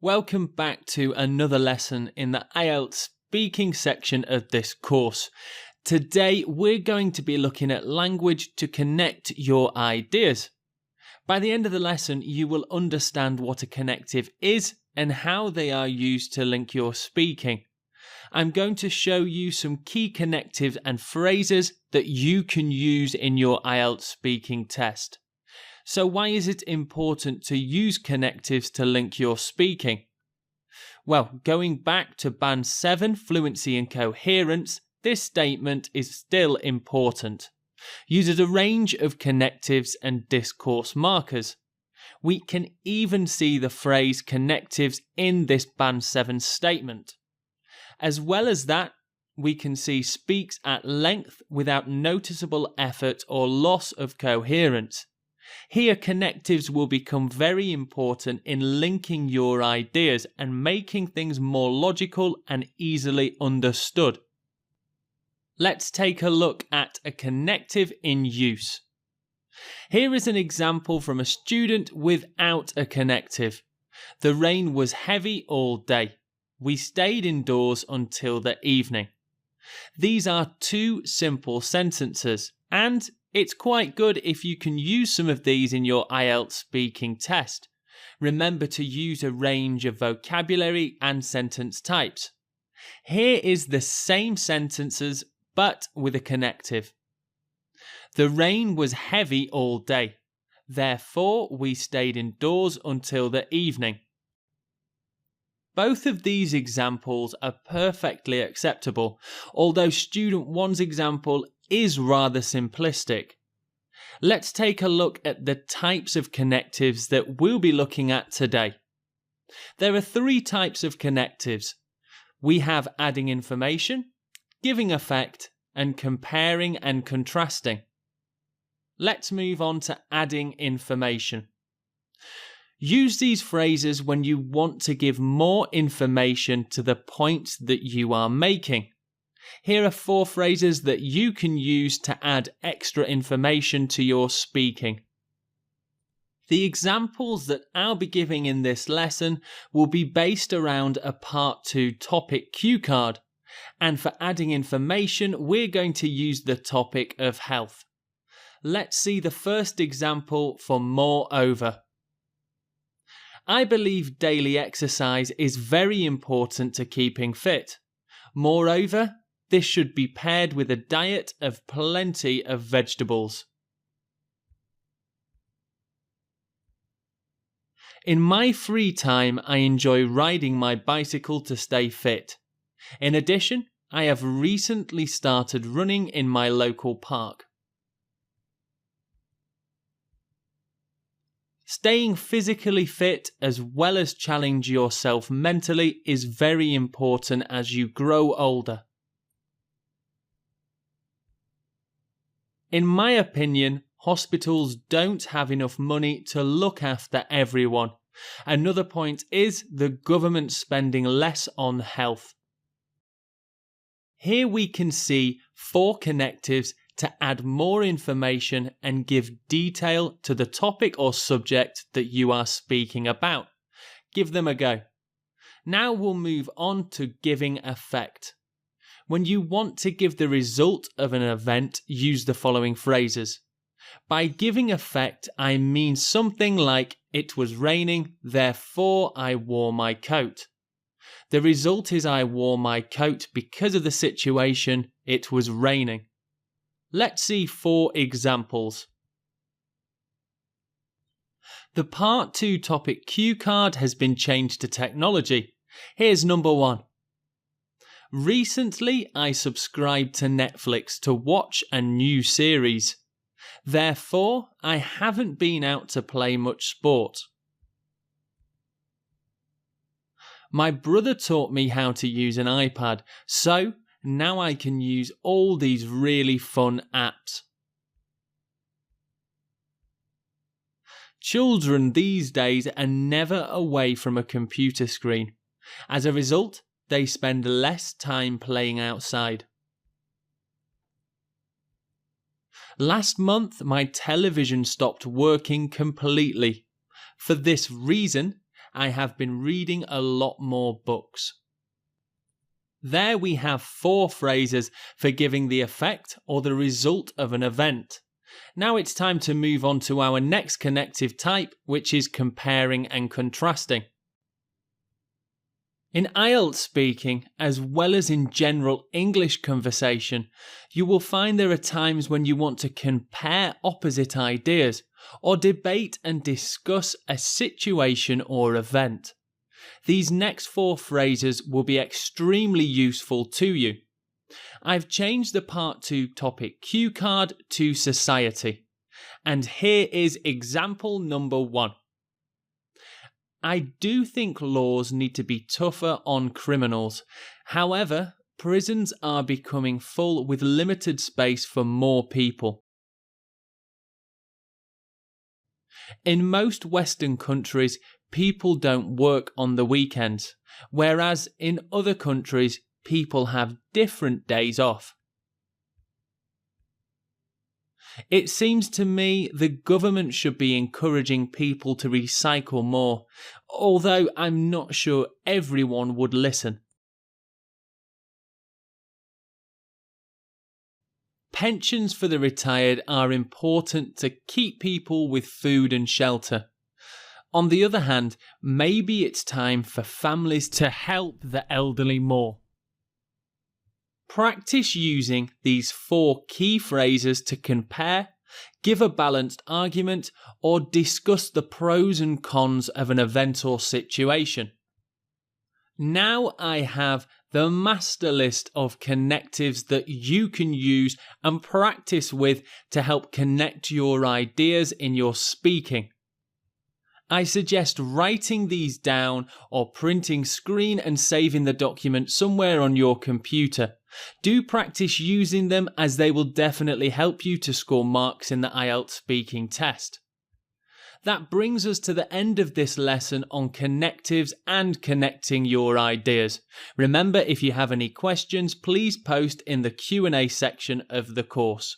Welcome back to another lesson in the IELTS Speaking section of this course. Today we're going to be looking at language to connect your ideas. By the end of the lesson you will understand what a connective is and how they are used to link your speaking. I'm going to show you some key connectives and phrases that you can use in your IELTS speaking test. So why is it important to use connectives to link your speaking? Well, going back to Band 7, Fluency and Coherence, this statement is still important. Uses a range of connectives and discourse markers. We can even see the phrase connectives in this Band 7 statement. As well as that, we can see speaks at length without noticeable effort or loss of coherence. Here, connectives will become very important in linking your ideas and making things more logical and easily understood. Let's take a look at a connective in use. Here is an example from a student without a connective. The rain was heavy all day. We stayed indoors until the evening. These are two simple sentences, and it's quite good if you can use some of these in your IELTS speaking test. Remember to use a range of vocabulary and sentence types. Here is the same sentences but with a connective. The rain was heavy all day. Therefore, we stayed indoors until the evening. Both of these examples are perfectly acceptable, although student 1's example is rather simplistic. Let's take a look at the types of connectives that we'll be looking at today. There are three types of connectives. We have adding information, giving effect, and comparing and contrasting. Let's move on to adding information. Use these phrases when you want to give more information to the points that you are making. Here are 4 phrases that you can use to add extra information to your speaking. The examples that I'll be giving in this lesson will be based around a Part 2 topic cue card, and for adding information we're going to use the topic of health. Let's see the first example for moreover. I believe daily exercise is very important to keeping fit. Moreover, this should be paired with a diet of plenty of vegetables. In my free time, I enjoy riding my bicycle to stay fit. In addition, I have recently started running in my local park. Staying physically fit as well as challenge yourself mentally is very important as you grow older. In my opinion, hospitals don't have enough money to look after everyone. Another point is the government spending less on health. Here we can see 4 connectives to add more information and give detail to the topic or subject that you are speaking about. Give them a go. Now we'll move on to giving effect. When you want to give the result of an event, use the following phrases. By giving effect, I mean something like, it was raining, therefore I wore my coat. The result is I wore my coat because of the situation, it was raining. Let's see 4 examples. The Part 2 topic cue card has been changed to technology. Here's number 1. Recently, I subscribed to Netflix to watch a new series. Therefore, I haven't been out to play much sport. My brother taught me how to use an iPad, so now I can use all these really fun apps. Children these days are never away from a computer screen. As a result, they spend less time playing outside. Last month, my television stopped working completely. For this reason, I have been reading a lot more books. There we have 4 phrases for giving the effect or the result of an event. Now it's time to move on to our next connective type, which is comparing and contrasting. In IELTS speaking, as well as in general English conversation, you will find there are times when you want to compare opposite ideas or debate and discuss a situation or event. These next 4 phrases will be extremely useful to you. I've changed the Part 2 topic cue card to society. And here is example number 1. I do think laws need to be tougher on criminals. However, prisons are becoming full with limited space for more people. In most Western countries, people don't work on the weekends, whereas in other countries, people have different days off. It seems to me the government should be encouraging people to recycle more, although I'm not sure everyone would listen. Pensions for the retired are important to keep people with food and shelter. On the other hand, maybe it's time for families to help the elderly more. Practice using these 4 key phrases to compare, give a balanced argument, or discuss the pros and cons of an event or situation. Now I have the master list of connectives that you can use and practice with to help connect your ideas in your speaking. I suggest writing these down or printing screen and saving the document somewhere on your computer. Do practice using them as they will definitely help you to score marks in the IELTS speaking test. That brings us to the end of this lesson on connectives and connecting your ideas. Remember, if you have any questions, please post in the Q&A section of the course.